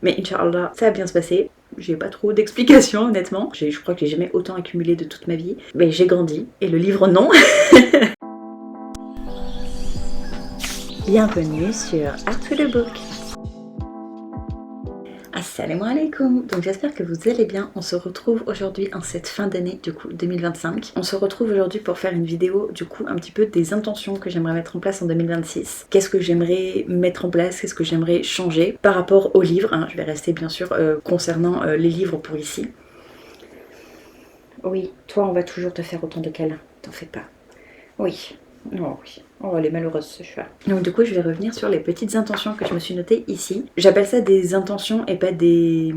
Mais Inch'Allah, ça va bien se passer. J'ai pas trop d'explications honnêtement. Je crois que j'ai jamais autant accumulé de toute ma vie. Mais j'ai grandi. Et le livre non. Bienvenue sur Art with a Book. Assalamu alaikum. Donc j'espère que vous allez bien. On se retrouve aujourd'hui en cette fin d'année du coup 2025. On se retrouve aujourd'hui pour faire une vidéo du coup un petit peu des intentions que j'aimerais mettre en place en 2026. Qu'est-ce que j'aimerais mettre en place, qu'est-ce que j'aimerais changer par rapport aux livres. Je vais rester bien sûr concernant les livres pour ici. Oui, toi on va toujours te faire autant de câlins, t'en fais pas. Oui. Oh oui, oh elle est malheureuse ce chat. Donc du coup je vais revenir sur les petites intentions que je me suis notées ici. J'appelle ça des intentions et pas des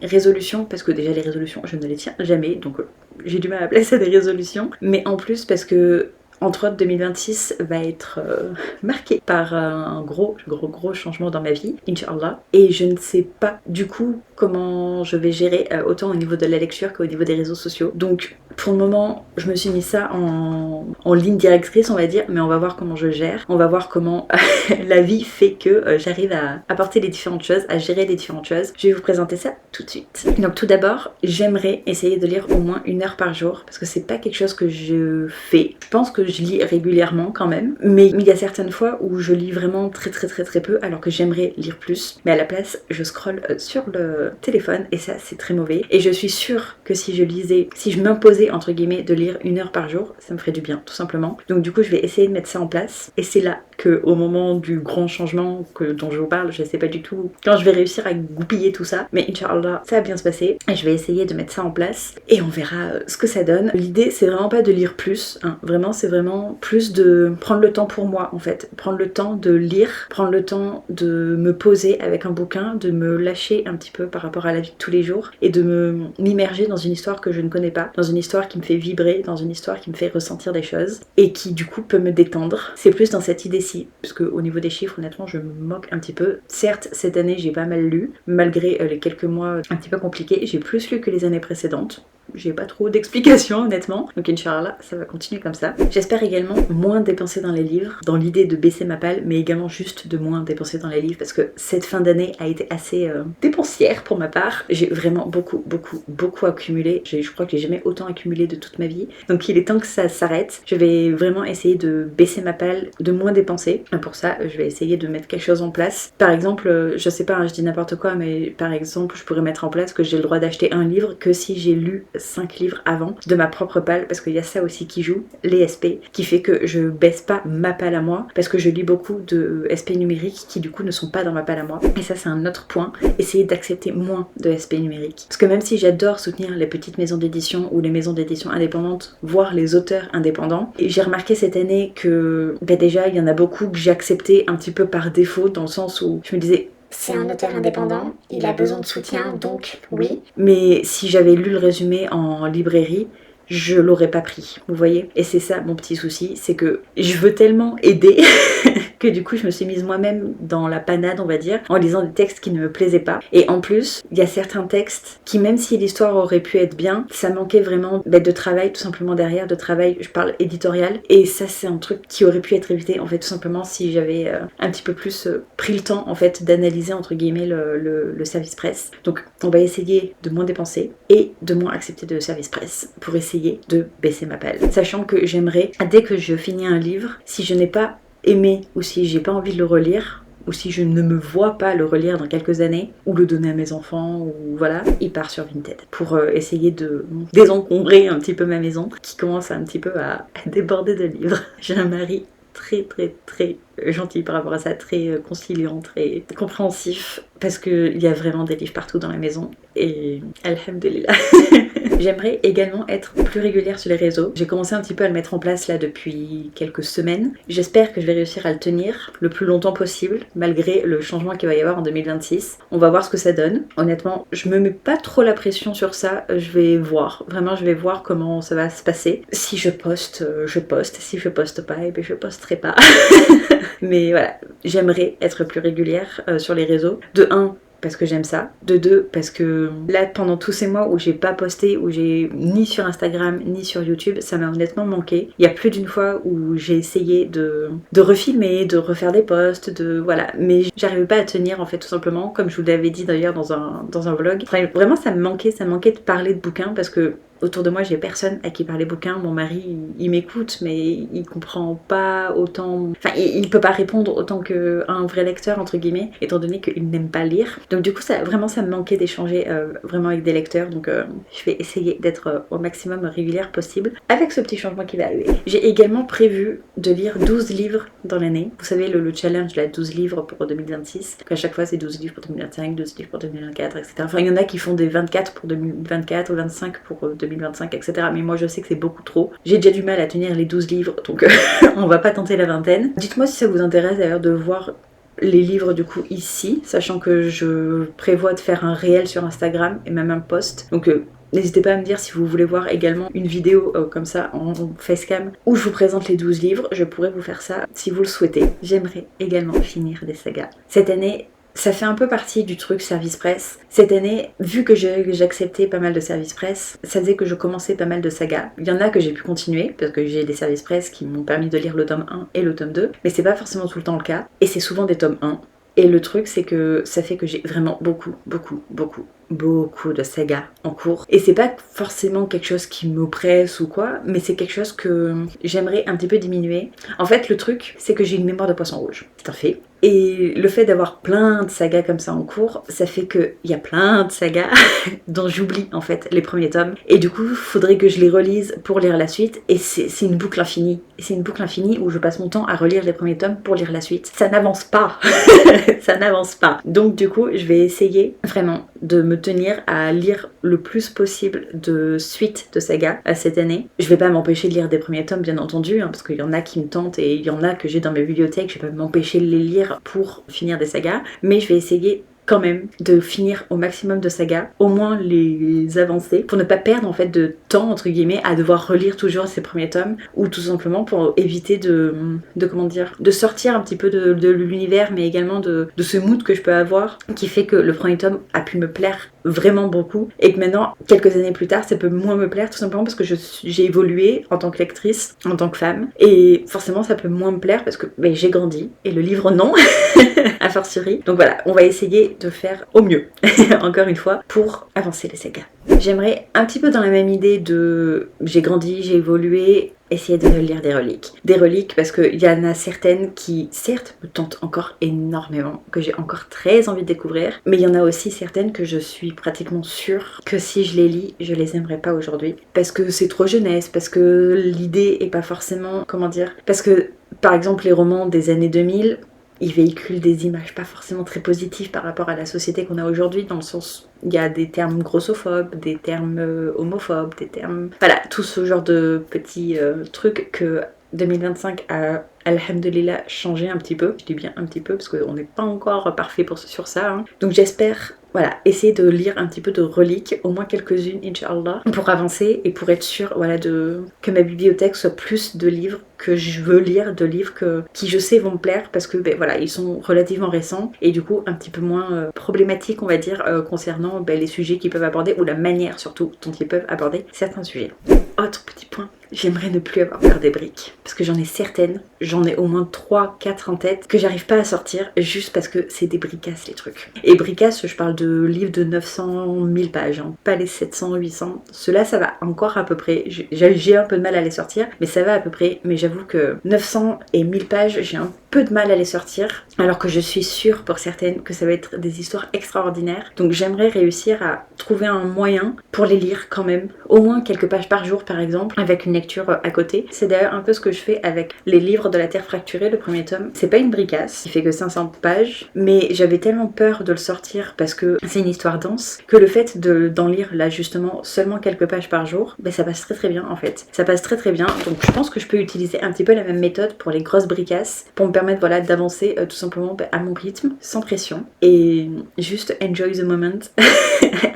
résolutions parce que déjà les résolutions je ne les tiens jamais donc j'ai du mal à appeler ça des résolutions. Mais en plus parce que entre autres 2026 va être marqué par un gros changement dans ma vie, Inch'Allah. Et je ne sais pas du coup comment je vais gérer autant au niveau de la lecture qu'au niveau des réseaux sociaux. Donc pour le moment je me suis mis ça en ligne directrice on va dire, mais on va voir comment je gère, on va voir comment la vie fait que j'arrive à apporter les différentes choses, à gérer les différentes choses. Je vais vous présenter ça tout de suite. Donc tout d'abord j'aimerais essayer de lire au moins 1 heure par jour parce que c'est pas quelque chose que je fais. Je pense que je lis régulièrement quand même, mais il y a certaines fois où je lis vraiment très peu alors que j'aimerais lire plus, mais à la place je scrolle sur le téléphone et ça c'est très mauvais. Et je suis sûre que si je m'imposais entre guillemets de lire 1 heure par jour, ça me ferait du bien tout simplement. Donc du coup je vais essayer de mettre ça en place et c'est là que au moment du grand changement dont je vous parle, je sais pas du tout quand je vais réussir à goupiller tout ça, mais Inch'Allah ça va bien se passer et je vais essayer de mettre ça en place et on verra ce que ça donne. L'idée c'est vraiment pas de lire plus, vraiment c'est vraiment plus de prendre le temps pour moi en fait, prendre le temps de lire, prendre le temps de me poser avec un bouquin, de me lâcher un petit peu par rapport à la vie de tous les jours et de m'immerger dans une histoire que je ne connais pas, dans une histoire qui me fait vibrer, dans une histoire qui me fait ressentir des choses et qui du coup peut me détendre. C'est plus dans cette idée-ci, parce qu'au niveau des chiffres honnêtement je me moque un petit peu. Certes cette année j'ai pas mal lu, malgré les quelques mois un petit peu compliqués, j'ai plus lu que les années précédentes. J'ai pas trop d'explications honnêtement, donc Inch'Allah ça va continuer comme ça. J'espère également moins dépenser dans les livres, dans l'idée de baisser ma palle, mais également juste de moins dépenser dans les livres parce que cette fin d'année a été assez dépensière pour ma part. J'ai vraiment beaucoup accumulé, je crois que j'ai jamais autant accumulé de toute ma vie, donc il est temps que ça s'arrête. Je vais vraiment essayer de baisser ma palle, de moins dépenser. Pour ça je vais essayer de mettre quelque chose en place. Par exemple, je sais pas, je dis n'importe quoi, mais par exemple je pourrais mettre en place que j'ai le droit d'acheter un livre que si j'ai lu 5 livres avant de ma propre palle, parce qu'il y a ça aussi qui joue, les SP, qui fait que je baisse pas ma palle à moi, parce que je lis beaucoup de SP numériques qui du coup ne sont pas dans ma palle à moi. Et ça c'est un autre point, essayer d'accepter moins de SP numériques. Parce que même si j'adore soutenir les petites maisons d'édition ou les maisons d'édition indépendantes, voire les auteurs indépendants, et j'ai remarqué cette année que déjà il y en a beaucoup que j'ai accepté un petit peu par défaut, dans le sens où je me disais c'est un auteur indépendant, il a besoin de soutien, donc oui. Mais si j'avais lu le résumé en librairie, je l'aurais pas pris, vous voyez. Et c'est ça mon petit souci, c'est que je veux tellement aider que du coup je me suis mise moi-même dans la panade on va dire, en lisant des textes qui ne me plaisaient pas. Et en plus, il y a certains textes qui même si l'histoire aurait pu être bien, ça manquait vraiment de travail tout simplement derrière, de travail, je parle éditorial. Et ça c'est un truc qui aurait pu être évité en fait tout simplement si j'avais un petit peu plus pris le temps en fait d'analyser entre guillemets le service presse. Donc on va essayer de moins dépenser et de moins accepter de service presse pour essayer de baisser ma palle. Sachant que j'aimerais, dès que je finis un livre, si je n'ai pas aimé ou si j'ai pas envie de le relire, ou si je ne me vois pas le relire dans quelques années, ou le donner à mes enfants, ou voilà, il part sur Vinted pour essayer de désencombrer un petit peu ma maison qui commence un petit peu à déborder de livres. J'ai un mari très gentil par rapport à ça, très conciliant, très compréhensif, parce qu'il y a vraiment des livres partout dans la maison et alhamdulillah. J'aimerais également être plus régulière sur les réseaux. J'ai commencé un petit peu à le mettre en place là depuis quelques semaines. J'espère que je vais réussir à le tenir le plus longtemps possible, malgré le changement qu'il va y avoir en 2026. On va voir ce que ça donne. Honnêtement, je me mets pas trop la pression sur ça. Je vais voir. Vraiment, je vais voir comment ça va se passer. Si je poste, je poste. Si je poste pas, eh bien je posterai pas. Mais voilà, j'aimerais être plus régulière sur les réseaux. De 1, parce que j'aime ça. De deux, parce que là, pendant tous ces mois où j'ai pas posté, où j'ai ni sur Instagram, ni sur YouTube, ça m'a honnêtement manqué. Il y a plus d'une fois où j'ai essayé de refilmer, de refaire des posts, voilà. Mais j'arrivais pas à tenir, en fait, tout simplement, comme je vous l'avais dit d'ailleurs dans un vlog. Enfin, vraiment, ça me manquait de parler de bouquins, parce que autour de moi, j'ai personne à qui parler bouquins. Mon mari, il m'écoute, mais il comprend pas autant... Enfin, il peut pas répondre autant qu'un vrai lecteur, entre guillemets, étant donné qu'il n'aime pas lire. Donc du coup, ça me manquait d'échanger vraiment avec des lecteurs. Donc je vais essayer d'être au maximum régulière possible avec ce petit changement qui va arriver. J'ai également prévu de lire 12 livres dans l'année. Vous savez, le challenge, là, 12 livres pour 2026. Donc à chaque fois, c'est 12 livres pour 2025, 12 livres pour 2024, etc. Enfin, il y en a qui font des 24 pour 2024 ou 25 pour 2025, etc. Mais moi, je sais que c'est beaucoup trop. J'ai déjà du mal à tenir les 12 livres, donc on va pas tenter la vingtaine. Dites-moi si ça vous intéresse d'ailleurs de voir les livres du coup ici, sachant que je prévois de faire un réel sur Instagram et même un post. Donc n'hésitez pas à me dire si vous voulez voir également une vidéo comme ça en facecam où je vous présente les 12 livres. Je pourrais vous faire ça si vous le souhaitez. J'aimerais également finir des sagas. Cette année, ça fait un peu partie du truc service presse. Cette année, vu que j'acceptais pas mal de service presse, ça faisait que je commençais pas mal de sagas. Il y en a que j'ai pu continuer, parce que j'ai des services presse qui m'ont permis de lire le tome 1 et le tome 2, mais c'est pas forcément tout le temps le cas, et c'est souvent des tomes 1. Et le truc, c'est que ça fait que j'ai vraiment beaucoup de sagas en cours. Et c'est pas forcément quelque chose qui m'oppresse ou quoi, mais c'est quelque chose que j'aimerais un petit peu diminuer. En fait, le truc, c'est que j'ai une mémoire de poisson rouge. C'est un fait. Et le fait d'avoir plein de sagas comme ça en cours, ça fait qu'il y a plein de sagas dont j'oublie en fait les premiers tomes. Et du coup, il faudrait que je les relise pour lire la suite. Et c'est une boucle infinie. Et c'est une boucle infinie où je passe mon temps à relire les premiers tomes pour lire la suite. Ça n'avance pas. Ça n'avance pas. Donc du coup, je vais essayer vraiment de me tenir à lire le plus possible de suites de sagas cette année. Je vais pas m'empêcher de lire des premiers tomes, bien entendu, hein, parce qu'il y en a qui me tentent et il y en a que j'ai dans mes bibliothèques. Je vais pas m'empêcher de les lire pour finir des sagas, mais je vais essayer quand même de finir au maximum de sagas, au moins les avancées, pour ne pas perdre en fait de temps entre guillemets à devoir relire toujours ces premiers tomes, ou tout simplement pour éviter de sortir un petit peu de l'univers, mais également de ce mood que je peux avoir, qui fait que le premier tome a pu me plaire vraiment beaucoup, et que maintenant, quelques années plus tard, ça peut moins me plaire, tout simplement parce que j'ai évolué en tant que lectrice, en tant que femme, et forcément ça peut moins me plaire parce que j'ai grandi, et le livre non, a fortiori. Donc voilà, on va essayer de faire au mieux, encore une fois, pour avancer les sagas. J'aimerais un petit peu dans la même idée de j'ai grandi, j'ai évolué, essayer de lire des reliques. Des reliques parce qu'il y en a certaines qui, certes, me tentent encore énormément, que j'ai encore très envie de découvrir, mais il y en a aussi certaines que je suis pratiquement sûre que si je les lis, je les aimerais pas aujourd'hui. Parce que c'est trop jeunesse, parce que l'idée est pas forcément, parce que, par exemple, les romans des années 2000, ils véhiculent des images pas forcément très positives par rapport à la société qu'on a aujourd'hui, dans le sens où il y a des termes grossophobes, des termes homophobes, des termes... Voilà, tout ce genre de petits trucs que 2025 a, alhamdulillah, changé un petit peu. Je dis bien un petit peu parce qu'on n'est pas encore parfait sur ça. Hein. Donc j'espère... Voilà, essayer de lire un petit peu de reliques, au moins quelques-unes, Inch'Allah, pour avancer et pour être sûre que ma bibliothèque soit plus de livres que je veux lire, de livres qui je sais vont me plaire parce que voilà, ils sont relativement récents et du coup un petit peu moins problématiques, on va dire, concernant les sujets qu'ils peuvent aborder ou la manière surtout dont ils peuvent aborder certains sujets. Autre petit point, j'aimerais ne plus avoir peur des briques parce que j'en ai certaines, j'en ai au moins 3-4 en tête que j'arrive pas à sortir juste parce que c'est des bricasses les trucs. Et bricasses, je parle de livres de 900 000 pages, hein, pas les 700, 800. Ceux-là, ça va encore à peu près. J'ai un peu de mal à les sortir, mais ça va à peu près. Mais j'avoue que 900 et 1000 pages, j'ai un peu de mal à les sortir, alors que je suis sûre pour certaines que ça va être des histoires extraordinaires. Donc j'aimerais réussir à trouver un moyen pour les lire quand même, au moins quelques pages par jour par exemple, avec une lecture à côté. C'est d'ailleurs un peu ce que je fais avec les livres de la Terre fracturée, le premier tome. C'est pas une bricasse, il fait que 500 pages, mais j'avais tellement peur de le sortir parce que c'est une histoire dense, que le fait d'en lire là justement seulement quelques pages par jour, ça passe très très bien en fait. Ça passe très très bien, donc je pense que je peux utiliser un petit peu la même méthode pour les grosses bricasses, pour me permettre d'avancer tout simplement à mon rythme, sans pression, et juste enjoy the moment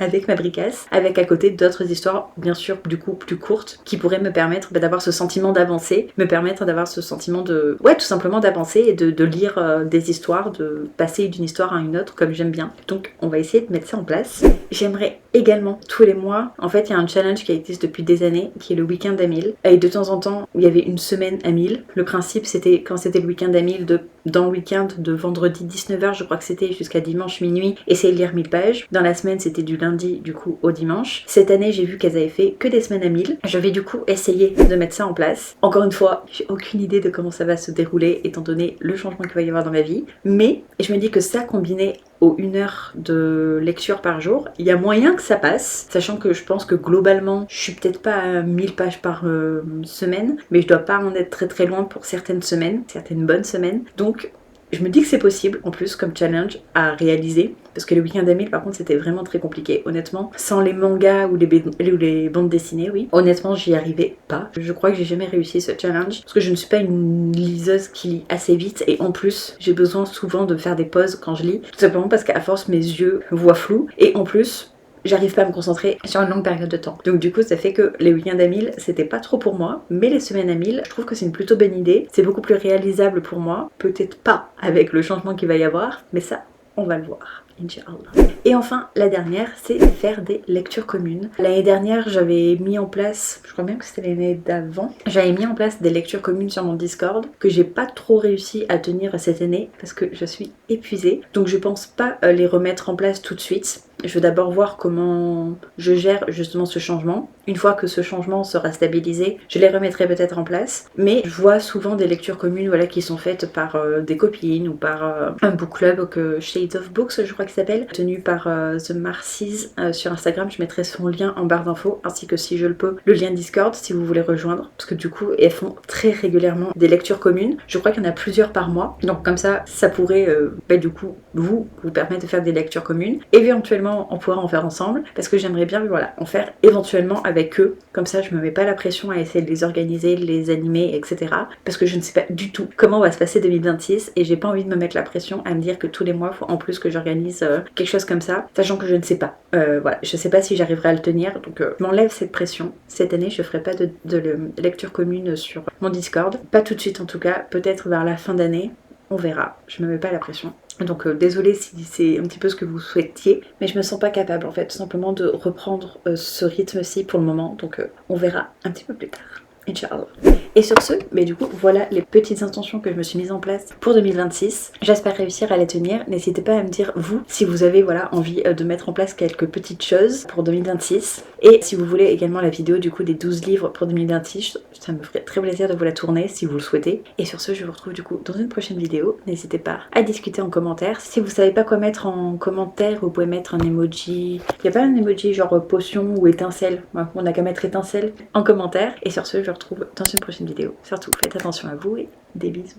avec ma bricasse, avec à côté d'autres histoires, bien sûr du coup plus courtes, qui pourraient me permettre permettre d'avoir ce sentiment d'avancer, me permettre d'avoir ce sentiment de, ouais, tout simplement d'avancer et de lire des histoires, de passer d'une histoire à une autre comme j'aime bien. Donc on va essayer de mettre ça en place. J'aimerais également tous les mois, en fait il y a un challenge qui existe depuis des années qui est le week-end à 1000 et de temps en temps il y avait une semaine à 1000. Le principe c'était quand c'était le week-end à 1000 dans le week-end de vendredi 19h je crois que c'était jusqu'à dimanche minuit, essayer de lire 1000 pages. Dans la semaine c'était du lundi du coup au dimanche. Cette année j'ai vu qu'elles avaient fait que des semaines à 1000. Je vais du coup essayer de mettre ça en place. Encore une fois, j'ai aucune idée de comment ça va se dérouler étant donné le changement qu'il va y avoir dans ma vie, mais je me dis que ça combiné aux 1 heure de lecture par jour, il y a moyen que ça passe, sachant que je pense que globalement, je suis peut-être pas à 1000 pages par semaine, mais je dois pas en être très très loin pour certaines semaines, certaines bonnes semaines. Donc je me dis que c'est possible en plus comme challenge à réaliser, parce que le week-end à 1000 par contre c'était vraiment très compliqué, honnêtement, sans les mangas ou les bandes dessinées, oui, honnêtement j'y arrivais pas. Je crois que j'ai jamais réussi ce challenge, parce que je ne suis pas une liseuse qui lit assez vite, et en plus j'ai besoin souvent de faire des pauses quand je lis, tout simplement parce qu'à force mes yeux voient flou, et en plus j'arrive pas à me concentrer sur une longue période de temps. Donc du coup ça fait que les week-ends à 1000 c'était pas trop pour moi, mais les semaines à 1000 je trouve que c'est une plutôt bonne idée, c'est beaucoup plus réalisable pour moi, peut-être pas avec le changement qu'il va y avoir, mais ça on va le voir, Inch'Allah. Et enfin, la dernière, c'est faire des lectures communes. L'année dernière, j'avais mis en place, je crois bien que c'était l'année d'avant, j'avais mis en place des lectures communes sur mon Discord que j'ai pas trop réussi à tenir cette année parce que je suis épuisée. Donc je pense pas les remettre en place tout de suite. Je veux d'abord voir comment je gère justement ce changement. Une fois que ce changement sera stabilisé, je les remettrai peut-être en place. Mais je vois souvent des lectures communes voilà, qui sont faites par des copines ou par un book club que Shades of Books, je crois qu'il s'appelle, tenu par The Marcy's sur Instagram. Je mettrai son lien en barre d'infos, ainsi que si je le peux, le lien Discord si vous voulez rejoindre. Parce que du coup, elles font très régulièrement des lectures communes. Je crois qu'il y en a plusieurs par mois. Donc comme ça pourrait du coup vous permettre de faire des lectures communes. Éventuellement, on pourra en faire ensemble parce que j'aimerais bien voilà, en faire éventuellement avec eux. Comme ça, je me mets pas la pression à essayer de les organiser, de les animer, etc. Parce que je ne sais pas du tout comment va se passer 2026 et j'ai pas envie de me mettre la pression à me dire que tous les mois, il faut en plus que j'organise quelque chose comme ça, sachant que je ne sais pas. Voilà, je sais pas si j'arriverai à le tenir, donc je m'enlève cette pression. Cette année, je ferai pas de lecture commune sur mon Discord. Pas tout de suite en tout cas, peut-être vers la fin d'année. On verra, je me mets pas la pression. Donc désolée si c'est un petit peu ce que vous souhaitiez, mais je me sens pas capable en fait tout simplement de reprendre ce rythme-ci pour le moment, donc on verra un petit peu plus tard. Inch'Allah. Et sur ce, mais du coup, voilà les petites intentions que je me suis mise en place pour 2026. J'espère réussir à les tenir. N'hésitez pas à me dire, vous, si vous avez voilà, envie de mettre en place quelques petites choses pour 2026. Et si vous voulez également la vidéo du coup des 12 livres pour 2026, ça me ferait très plaisir de vous la tourner si vous le souhaitez. Et sur ce, je vous retrouve du coup dans une prochaine vidéo. N'hésitez pas à discuter en commentaire. Si vous savez pas quoi mettre en commentaire, vous pouvez mettre un emoji. Il n'y a pas un emoji genre potion ou étincelle. On n'a qu'à mettre étincelle en commentaire. Et sur ce, je vous retrouve dans une prochaine vidéo. Surtout, faites attention à vous et des bisous.